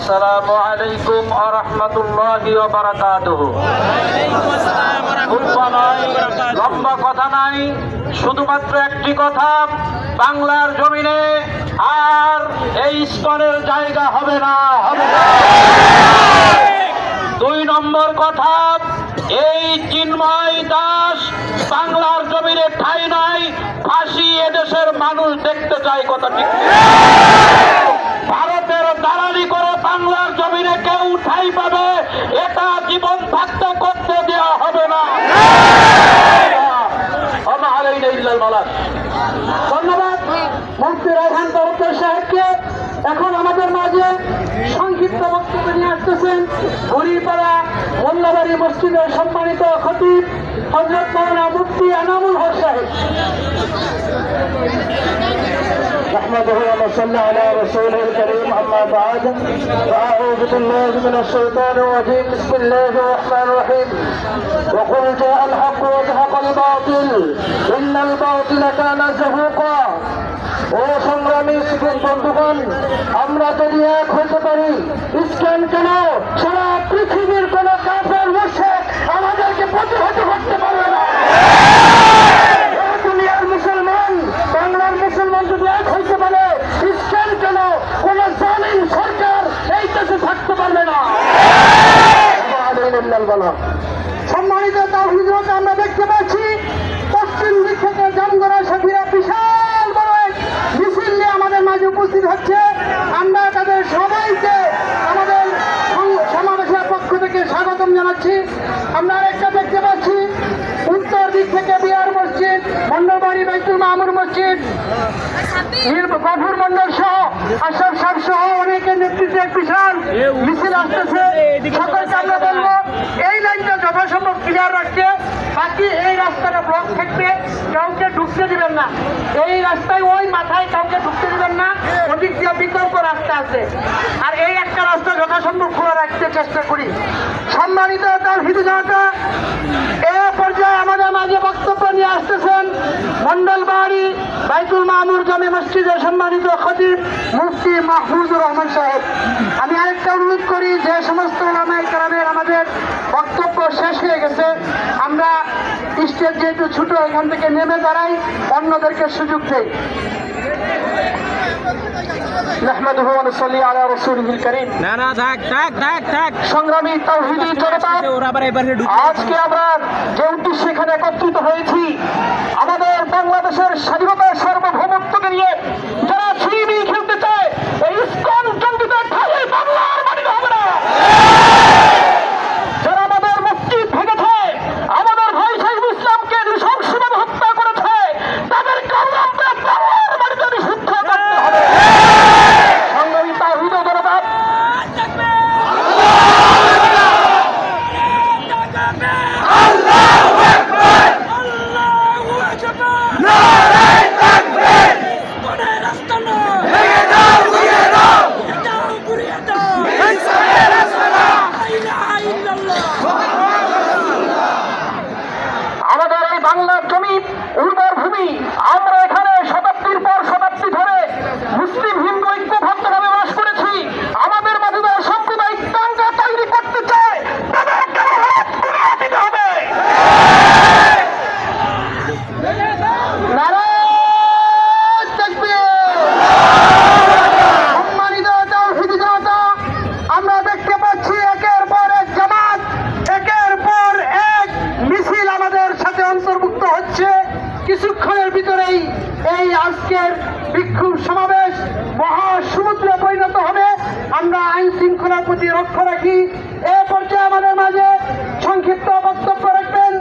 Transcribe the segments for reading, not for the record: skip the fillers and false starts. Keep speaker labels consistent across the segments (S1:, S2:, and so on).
S1: আসসালামু আলাইকুম ওয়া রাহমাতুল্লাহি ওয়া বারাকাতুহু। লম্বা কথা নাই, শুধুমাত্র একটি কথা, বাংলার জমিনে আর এই স্তরের জায়গা হবে না, হবে না। 2 নম্বর কথা, এই চিন্ময় দাস বাংলার জমিনে ঠাঁই নাই, ফাঁসি এদেশের মানুষ দেখতে চায়, কথা ঠিক। ভারতের দালালি করে বাংলার জমিনে কেউ ঠাঁই পাবে, এটা জীবন থাকতে করতে দেওয়া হবে না। ধন্যবাদ মুফতি রায়হান তালুকদার সাহেবকে। এখন আমাদের মাঝে সংক্ষিপ্ত বক্তব্য নিয়ে আসতেছেন ঘুরিপাড়া মোল্লাবাড়ি মসজিদের সম্মানিত খতিব হযরত মাওলানা মুফতি এনামুল হক সাহেব। نحمده ونصلي على رسوله الكريم أما بعد فأعوذ بالله من الشيطان الرجيم بسم الله الرحمن الرحيم وقل جاء الحق وزهق الباطل إن الباطل كان زهوقا। ও সংগ্রামী শিক্ষক বন্ধুগণ, আমরা যদি এক হতে পারি, ইসলাম কেন সারা পৃথিবীর কোন কাফের মুশরিক আমাদেরকে প্রতিহত করতে পারবে না। দুনিয়ার মুসলমান, বাংলার মুসলমান যদি এক হইতে পারে, ইসলাম কেন কোন জালিম সরকার এই দেশে থাকতে পারবে না। সম্মানিত তাওহীদ, আমরা দেখতে পাচ্ছি পশ্চিম দিক থেকে জামগড়া সাথীরা বিশাল বড় এক মিছিল নিয়ে আমাদের মাঝে উপস্থিত হচ্ছে। আমরা তাদের সবাইকে আমাদের সমাবেশের পক্ষ থেকে স্বাগতম জানাচ্ছি। আমরা আরেকটা দেখতে পাচ্ছি উত্তর দিক থেকে বিহার মসজিদ, মন্ডলবাড়ি বাইতুল মামুর মসজিদ, গফুর মন্ডল সহ আশরাফ সাহেব সহ অনেকের নেতৃত্বে এক বিশাল মিছিল আসতেছে। সকলকে আমরা বলবো এই লাইনটা যথাসম্ভব ক্লিয়ার রাখতে, বাকি এই রাস্তাটা ব্লক থাকবে, কাউকে ঢুকতে দিবেন না। এই রাস্তায় ওই মাথায় কাউকে ঢুকতে দিবেন না, ওদিক দিয়ে বিকল্প রাস্তা আছে। আর এই একটা রাস্তা যথাসম্ভব খোলা রাখতে চেষ্টা করি। সম্মানিত তাওহীদ জনতা, এ পর্যায়ে আমাদের মাঝে বক্তব্য নিয়ে আসতেছেন মন্ডলবাড়ি বাইতুল মামুর জামে মসজিদের সম্মানিত খতিব মুফতি মাহফুজুর রহমান সাহেব। আমি আরেকটা অনুরোধ করি, যে সমস্ত উলামায়ে কেরামের আমাদের বক্তব্য শেষ হয়ে গেছে, আমরা স্টেজ যেহেতু ছোট, এখান থেকে নেমে দাঁড়াই, অন্যদেরকে সুযোগ দেই। نحمده ونصلي على رسوله الكريم। সংগ্রামী তাওহীদি জনতা, আজকে আমরা যে উদ্দেশ্যে এখানে একত্রিত হয়েছি, আমাদের বাংলাদেশের স্বাধীনতা সার্বভৌমত্বকে নিয়ে যারা ছিনিমি খেলতে চায়, এই ইসকন জঙ্গিদের ঠাই বাংলার মাটিতে হবে না। যারা আমাদের মসজিদ ভেঙেছে, আমাদের ভাই শহীদ ইসলামকে নৃশংসভাবে হত্যা করেছে, তাদের কারণে আমরা বাংলার মাটিতে নিষিদ্ধ করতে হবে। সংগ্রামী তাওহীদ জনতা, আমাদের এই বাংলার জমি উর্বর ভূমি, আমরা এখানে শতাব্দীর পর শতাব্দী ধরে মুসলিম হিন্দু ঐক্যবদ্ধভাবে বাস করেছি। আমাদের মাঝে সাম্প্রদায়িক দাঙ্গা তৈরি করতে চায়, তাদেরকে হাত পুড়িয়ে দিতে হবে। নারায়ে তাকবীর। সম্মানিত তাওহীদ জনতা, আমরা দেখতে পাচ্ছি একের পর এক জামাত, একের পর এক মিছিল আমাদের সাথে অন্তর্ভুক্ত হচ্ছে। কিছুক্ষণের ভিতরেই এই আজকের বিক্ষোভ সমাবেশ মহাসমুদ্রে পরিণত হবে। আমরা আইন শৃঙ্খলার প্রতি লক্ষ্য রাখি। এ পর্যায়ে আমাদের মাঝে সংক্ষিপ্ত বক্তব্য রাখবেন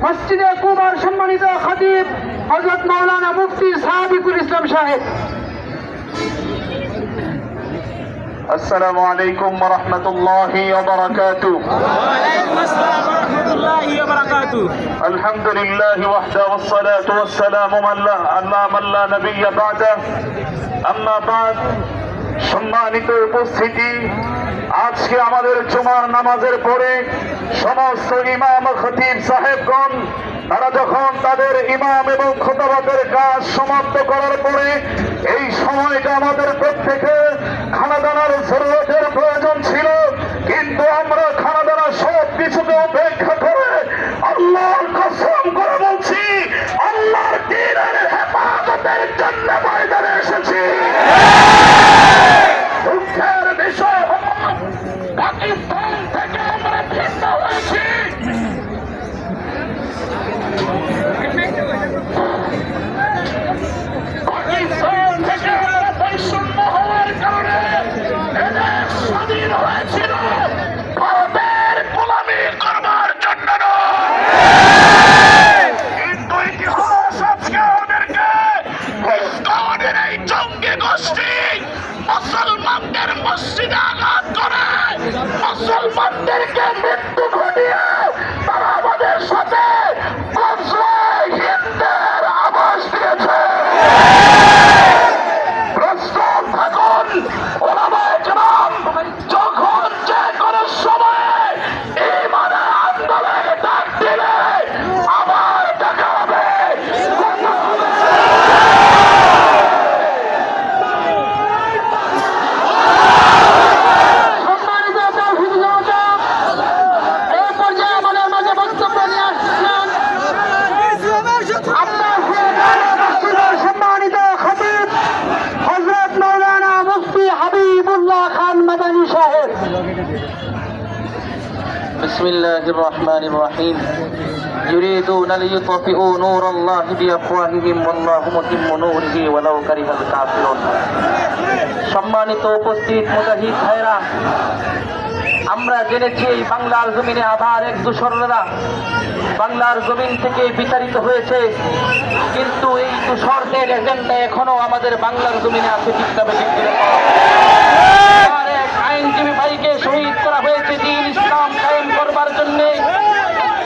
S1: মসজিদে কুবার সম্মানিত খতিব হযরত মাওলানা মুফতি সাদিকুল ইসলাম সাহেব।
S2: السلام عليكم ورحمة الله وبركاته.
S3: وعليكم السلام ورحمة الله وبركاته.
S2: الحمد لله وحده والصلاة والسلام على من لا نبي بعده. أما بعد, সম্মানিত উপস্থিতি, আজকে আমাদের জুমার নামাজের পরে সমস্ত ইমাম খতিব সাহেবগণ তারা যখন তাদের ইমাম এবং খুতবাতের কাজ সমাপ্ত করার পরে এই সময়টা আমাদের প্রত্যেকে খানাদানার জরুরতের ইসলামদের মসজিদে আঘাত করে মুসলমানদেরকে মৃত্যু ঘটিয়ে তারা আমাদের সাথে হিন্দের আবাস দিয়েছে। প্রস্তুত থাকুন ওলামায়ে কেরাম, যখন যে কোনো সময়ে ঈমানের আন্দোলনে ডাক দিলে আবার দেখা হবে।
S1: সম্মানিত তাওহীদ জনতা, এই পর্যায়ে আমাদের মাঝে বক্তব্য নিয়ে আসছেন আব্বাস মসজিদের সম্মানিত খতিব হযরত মাওলানা মুফতি হাবিবুল্লাহ খান মাদানী সাহেব।
S4: بسم الله الرحمن الرحيم يريدون ليطفئوا نور الله بأفواههم والله متم نوره ولو كره الكافرون সম্মানিত উপস্থিত মুজাহিদ ভাইরা, আমরা জেনেছি এই বাংলার জমিনে আবার এক দূষররা বাংলার জমিন থেকে বিতাড়িত হয়েছে, কিন্তু এই দূষরদের এজেন্ডা এখনো আমাদের বাংলার জমিনে আছে। আর এক আইনজীবী ভাইকে শহীদ করা হয়েছে দ্বীন ইসলাম কায়েম করবার জন্য,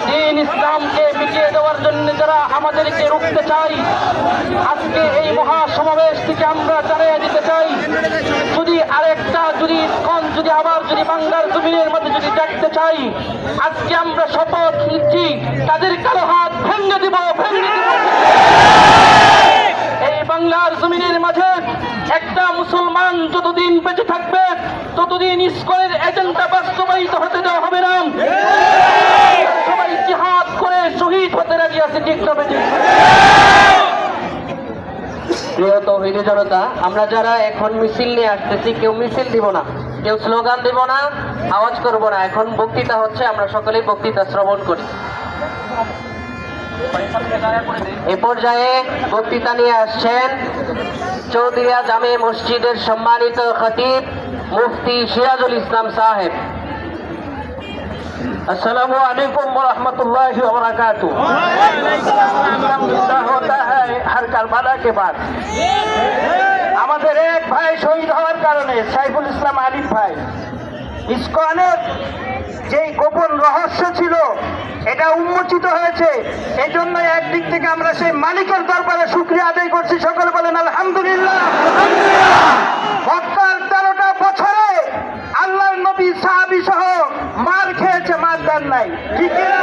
S4: দ্বীন ইসলামকে মিটিয়ে দেওয়ার জন্য যারা আমাদেরকে রুখতে চাই। আজকে এই মহাসমাবেশ থেকে আমরা জানিয়ে দিতে চাই, যদি আরেকটা যদি ইসকন যদি আবার যদি বাংলার জমিনের মধ্যে যদি দেখতে চাই, আজকে আমরা শপথ নিচ্ছি তাদের কালো হাত ভেঙে দিব, ভেঙে দিব। এই বাংলার জমিনের মাঝে একটা মুসলমান যতদিন বেঁচে থাকবে ততদিন ইসকনের এজেন্ডা বাস্তবায়িত হতে দেওয়া হবে না। সবাই জিহাদ করে শহীদ হতে রাজি আছে, ঠিক তবে ঠিক। প্রিয় তাওহীদি জনতা, আমরা যারা এখন মিছিল নিয়ে আসতেছি, কেউ মিছিল দিব না, কেউ স্লোগান দিব না, আওয়াজ করব না। এখন বক্তৃতা হচ্ছে, আমরা সকলেই বক্তৃতা শ্রবণ করি। এ পর্যায়ে বক্তৃতা নিয়ে আসছেন চৌধুরীয়া জামে মসজিদের সম্মানিত খতিব মুফতি সিরাজুল ইসলাম সাহেব। अस्सलामु अलैकुम व रहमतुल्लाहि व बरकातुहू। होता है हर करबला के बाद। আমাদের এক ভাই শহীদ হওয়ার কারণে সাইফুল ইসলাম আলিফ ভাই, ইসকনের যেই গোপন রহস্য ছিল এটা উন্মোচিত হয়েছে। এই জন্য একদিক থেকে আমরা সেই মালিকের দরবারে শুকরিয়া আদায় করছি। সকলে বলেন আলহামদুলিল্লাহ। বক্তার 13টা বছরে আল্লাহর নবী সাহাবী সহ মার খেয়েছে, মার দেন নাই, ঠিক না?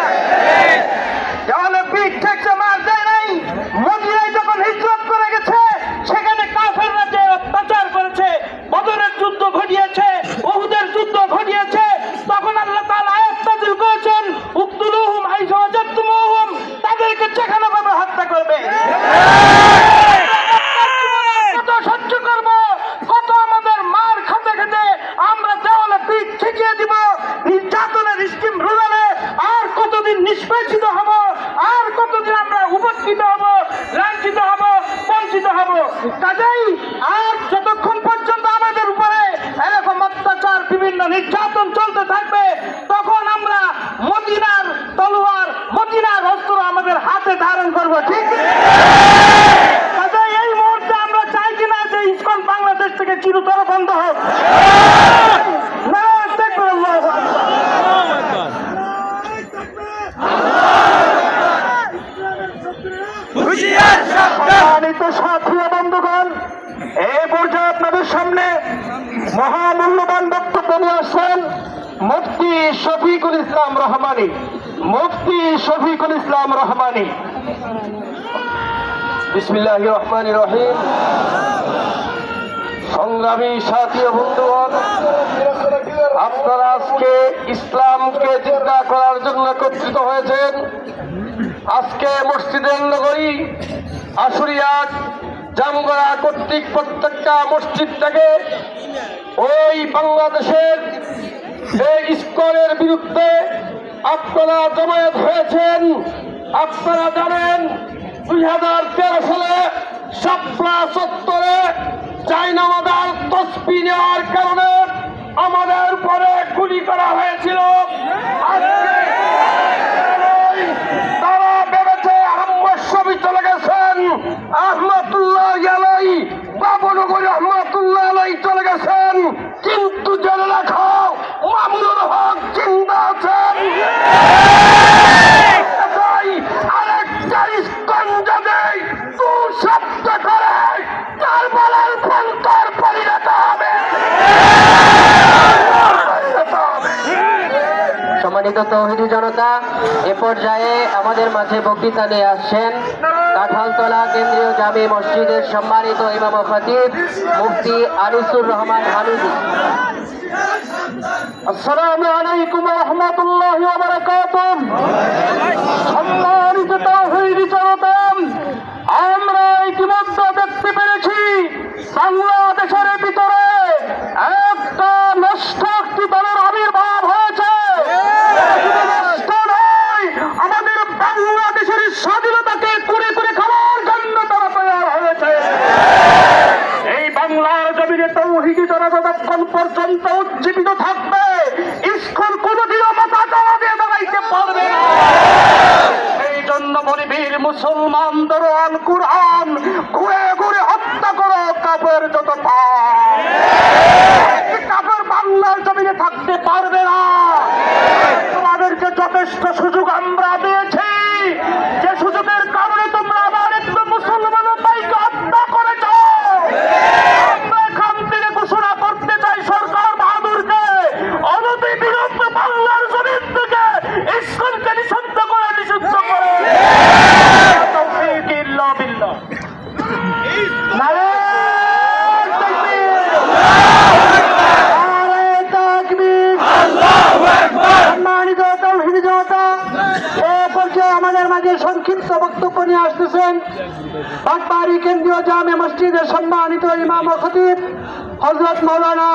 S4: দেওয়ালে পিঠ ঠেকছে, মার দেয় নাই। মদিনায় যখন হিজরত করে গেছে, সেখানে কাফেররা যে অত্যাচার করেছে, বদরের যুদ্ধ ঘটিয়েছে, উহুদের যুদ্ধ ঘটিয়েছে, তখন আল্লাহ তাআলা আয়াত নাযিল করেছেন, উকতুলুহুম হাইসু ওয়াজাদতুমুহুম, তাদেরকে যেখানে পাবে হত্যা করবে। কত সহ্য করব, কত আমাদের মার খেতে খেতে আমরা দেওয়ালে পিঠ ঠেকিয়ে দিব, নির্যাতনের স্কিম রুলালে আর কতদিন নিষ্পেষিত হব, আর কতদিন আমরা উপস্থিত হব, লাঞ্ছিত হব, বঞ্চিত হব। কাজেই আর যতক্ষণ পর্যন্ত আমাদের উপরে এরকম অত্যাচার, বিভিন্ন নির্যাতন চলতে থাকবে, তখন আমরা মদিনার তলোয়ার, মদিনার অস্ত্র আমাদের হাতে ধারণ করব, ঠিক? কাজেই এই মুহূর্তে আমরা চাই কিনা যে ইসকন বাংলাদেশ থেকে চিরতরে বন্ধ হোক। নারায়ে তাকবীর, আল্লাহু আকবার। সম্মানিত সাথী ও বন্ধুগণ, এই পর্যায়ে আপনাদের সামনে মহামূল্যবান বক্তব্য নিয়ে আসছেন মুফতি শফিকুল ইসলাম রহমানী। মুফতি শফিকুল ইসলাম রহমানী। বিসমিল্লাহির রহমানির রহিম। সংগ্রামী সাথী ও বন্ধুগণ, আপনারা আজকে ইসলামকে জিন্দা করার জন্য একত্রিত হয়েছেন। আজকে মসজিদের নগরী আশুরিয়া জামগড়া কর্তৃক প্রত্যেকটা মসজিদ থেকে ওই বাংলাদেশের এই ইসকনের বিরুদ্ধে আপনারা জমায়েত হয়েছেন। আপনারা জানেন 2013 সালে শাপলা চত্বরে জায়নামাজার তসবিহ নেওয়ার কারণে আমাদের উপরে গুলি করা হয়েছিল। আজকে তারা ভেবেছে আহমদ শফি চলে গেছেন, আহমদুল্লাহ আলাই, বাবনগরী রহমতুল্লাহ আলাই চলে গেছেন।
S5: সম্মানিত তৌহিদি জনতা, এ পর্যায়ে আমাদের মাঝে বক্তৃতা নিয়ে আসছেন কাঁঠালতলা কেন্দ্রীয় জামে মসজিদের সম্মানিত ইমাম ও খতিব মুফতি আনিসুর রহমান হামিদি। আসসালামু আলাইকুম ওয়া রাহমাতুল্লাহি ওয়া বারাকাতুহু। সম্মানিত তৌহিদি জনতা, আমরা ইতিমধ্যে দেখতে পেরেছি বাংলাদেশের ভিতরে একটা নষ্টাক্তি দলের আবির্ভাব হয়েছে। শুধু নষ্ট নয়, আমাদের বাংলাদেশের স্বাধীনতাকে কুরে কুরে খাওয়ার জন্য তারা তৈরি হয়েছে। এই বাংলার জমিনে তৌহিদি জনতা যতক্ষণ পর্যন্ত উজ্জীবিত থাকবে, ইসকন কোনদিনও মাথা চাওয়া দিয়ে দাঁড়াইতে পারবে না। এই জন্য বলি, বীর মুসলমানদের আল কুরআন ঘুরে ঘুরে হত্যা করো কাফের যত পাপ। কাফের বাংলার জমিনে থাকতে পারবে না। তোমাদেরকে যথেষ্ট সুযোগ আমরা দিয়েছি, যে সুযোগের কারণে তোমরা আবার একটু মুসলমানের ভাইকে হত্যা করেছ। আমরা এখান থেকে ঘোষণা করতে চাই সরকার বাহাদুরকে অনতি বিলম্বে বাংলার জমিন থেকে ইসকনকে নিষিদ্ধ করে তৌফিক ইল্লা বিল্লাহ। নারায়ে তাকবীর, নারায়ে তাকবীর, আল্লাহু আকবার। সম্মানিত তৌহিদি জনতা, এ পর্যায়ে আমাদের মাঝে সংক্ষিপ্ত বক্তব্য নিয়ে আসতেছেন বাগবাড়ি কেন্দ্রীয় জামে মসজিদের সম্মানিত ইমাম ও খতিব হযরত মাওলানা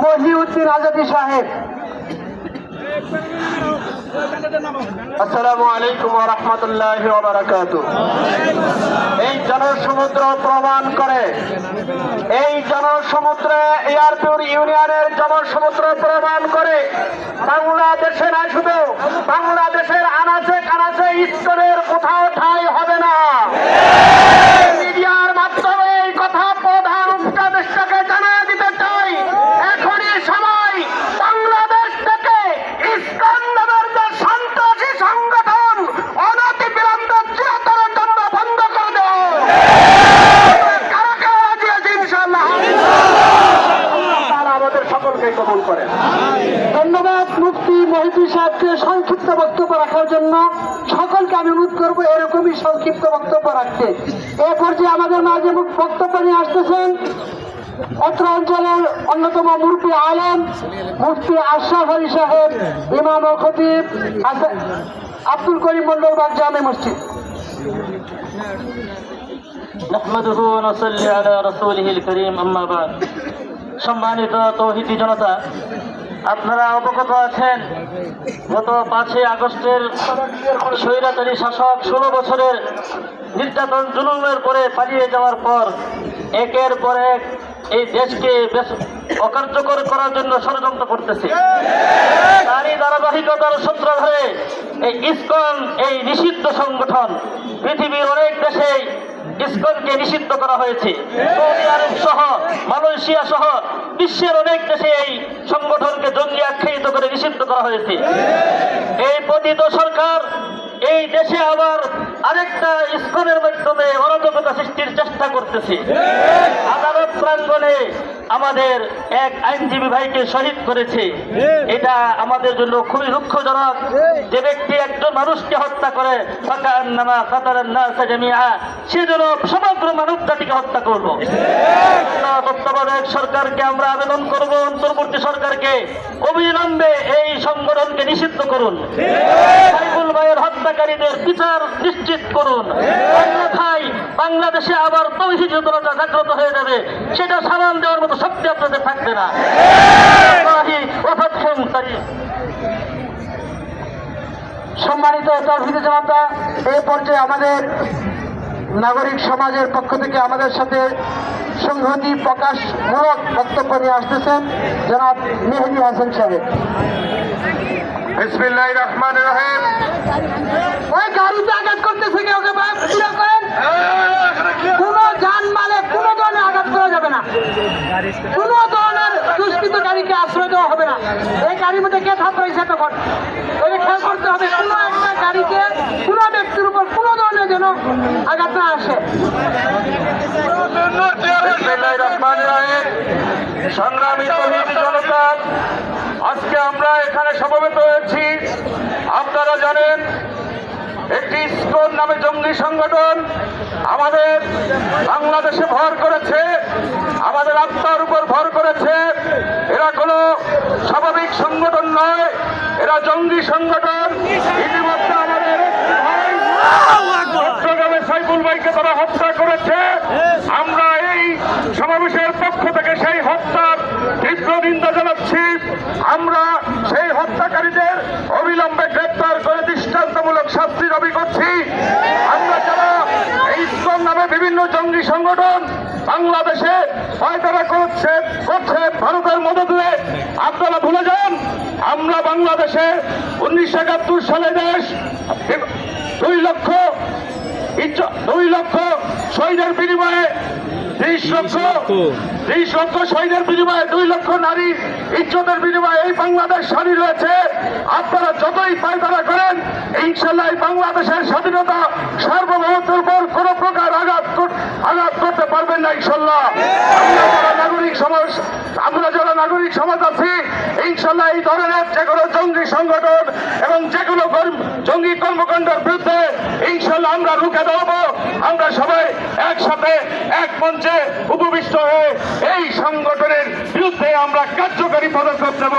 S5: মহিউদ্দিন আজাদী সাহেব। আসসালামু আলাইকুম ওয়া রাহমাতুল্লাহি ওয়া বারাকাতুহু। এই জনসমুদ্র প্রমাণ করে, এই জনসমুদ্রে এয়ারপুর ইউনিয়নের জনসমুদ্র প্রমাণ করে বাংলাদেশে না, শুধু বাংলাদেশের আনাচে কানাচে ইসকনের কোথাও ঠাঁই হবে না। মিডিয়ার মাধ্যমে এই কথা প্রধান উপদেষ্টাকে জানিয়ে দিতে চাই, এখনই সময় বাংলাদেশ থেকে ইসকন নামের যে সন্ত্রাসী সংগঠন অনতি বিলম্বে চিরতরের জন্য বন্ধ করে দেও। কারা কারা রাজি আছে ইনশাআল্লাহ? তারা আমাদের সকলকে কবুল করেন। ধন্যবাদ মুফতি মহিউদ্দিন সাহেবকে সংক্ষিপ্ত বক্তব্য রাখার জন্য। সকলকে আমি অনুরোধ করবো এরকমই সংক্ষিপ্ত বক্তব্য রাখতে। এ পর্যায়ে আমাদের মাঝে বক্তব্য নিয়ে আসতেছেন অত্র অঞ্চলের অন্যতম মুরব্বী আলেম মুফতি আশরাফ আলী সাহেব, ইমাম ও খতিব আব্দুল করিম মন্ডল বাগ জামে মসজিদ।
S6: নাহমাদুহু ওয়া নুসাল্লি আলা রাসূলিহিল কারীম, আম্মা বাদ। সম্মানিত তৌহিদি জনতা, আপনারা অবগত আছেন গত 5 আগস্টের স্বৈরাচারী শাসক 16 বছরের নির্যাতন জুলুমের পরে পালিয়ে যাওয়ার পর একের পর এক এই দেশকে অকার্যকর করার জন্য ষড়যন্ত্র করতেছে। তারই ধারাবাহিকতার সূত্র ধরে এই ইসকন, এই নিষিদ্ধ সংগঠন পৃথিবীর অনেক দেশেই ইসকনকে নিষিদ্ধ করা হয়েছে। সৌদি আরব সহ, মালয়েশিয়া সহ বিশ্বের অনেক দেশে এই সংগঠনকে জঙ্গি আখ্যায়িত করে নিষিদ্ধ করা হয়েছে। এই পতিত সরকার এই দেশে আবার আরেকটা ইসকনের মাধ্যমে অরাজকতা সৃষ্টির চেষ্টা করতেছে। আদালত প্রাঙ্গণে আমাদের এক আইনজীবী ভাইকে শহীদ করেছে। এটা আমাদের জন্য খুবই দুঃখজনক। যে ব্যক্তি একজন মানুষকে হত্যা করে ফাকান্নামা কাতালান নাস জামিআ, সে যেন সমগ্র মানব জাতিকে হত্যা করলো। তত্ত্বাবধায়ক সরকারকে আমরা আবেদন করব, অন্তর্বর্তী সরকারকে অবিলম্বে এই সংগঠনকে নিষিদ্ধ করুন। সাইফুল ভাইয়ের হত্যাকারীদের বিচার নিশ্চিত করুন। অন্যথায় বাংলাদেশে আবার তৌহিদ জনতা জাগ্রত হয়ে যাবে, সেটা সামাল দেওয়ার মতো শক্তি আপনাদের থাকবে না।
S1: সম্মানিত তৌহিদি জনতা, এই পর্যায়ে আমাদের নাগরিক সমাজের পক্ষ থেকে আমাদের সাথে সংহতি প্রকাশমূলক বক্তব্য নিয়ে আসতেছেন জনাব মেহেদী হাসান সাহেব।
S2: বিসমিল্লাহির রহমানির রহিম।
S1: ওই গাড়িতে আঘাত করতেছে কেউ, ওকে ফিরে করেন। কোন জানমালে কোন ধরনের আঘাত করা যাবে না, কোন ধরনের দুষ্কৃত গাড়িকে আশ্রয় দেওয়া হবে না। এই গাড়ির মধ্যে কে ছাত্র হিসেবে তখন ওই খেয়াল করতে হবে, কোন একটা গাড়িতে কোন ব্যক্তির উপর কোন ধরনের যেন আঘাত না আসে।
S2: বিসমিল্লাহির রহমানির রহিম। সংগ্রামী তৌহিদি জনতা, আজকে আমরা এখানে সমবেত হয়েছি আপনারা জানেন একটি ইসকন নামে জঙ্গি সংগঠন আমাদের বাংলাদেশে ভর করেছে, আমাদের আত্মার উপর ভর করেছে। এরা কোনো স্বাভাবিক সংগঠন নয়, এরা জঙ্গি সংগঠন। ইতিমধ্যে আমাদের চট্টগ্রামে সাইফুল ভাইকে তারা হত্যা করেছে। আমরা এই সমাবেশের পক্ষ থেকে সেই হত্যার তীব্র নিন্দা জানাচ্ছি। আমরা সেই হত্যাকারীদের অবিলম্বে গ্রেপ্তার করে দৃষ্টান্তমূলক শাস্তি দাবি করছি। আমরা যারা এই ইসকন নামে বিভিন্ন জঙ্গি সংগঠন বাংলাদেশে পায়তারা করছে ভারতের মদতে, আপনারা ভুলে যান আমরা বাংলাদেশে 1971 সালে দেশ 2 লক্ষ শহীদের বিনিময়ে 30 লক্ষ শহীদের বিনিময়ে 2 লক্ষ নারীর ইজ্জতের বিনিময়ে এই বাংলাদেশ স্বাধীন হয়েছে। আপনারা যতই পায়তারা করেন, ইনশাল্লাহ এই বাংলাদেশের স্বাধীনতা সার্বভৌমত্বের উপর কোন প্রকার আঘাত করতে পারবেন না ইনশাল্লাহ। আমরা যারা নাগরিক সমাজ আছি, ইনশাল্লাহ এই ধরনের যে কোনো জঙ্গি সংগঠন এবং যে কোনো জঙ্গি কর্মকাণ্ডের বিরুদ্ধে ইনশাল্লাহ আমরা রুখে দাঁড়াবো। আমরা সবাই একসাথে এক মঞ্চে উপবিষ্ট হয়ে এই সংগঠনের বিরুদ্ধে আমরা কার্যকরী পদক্ষেপ নেব।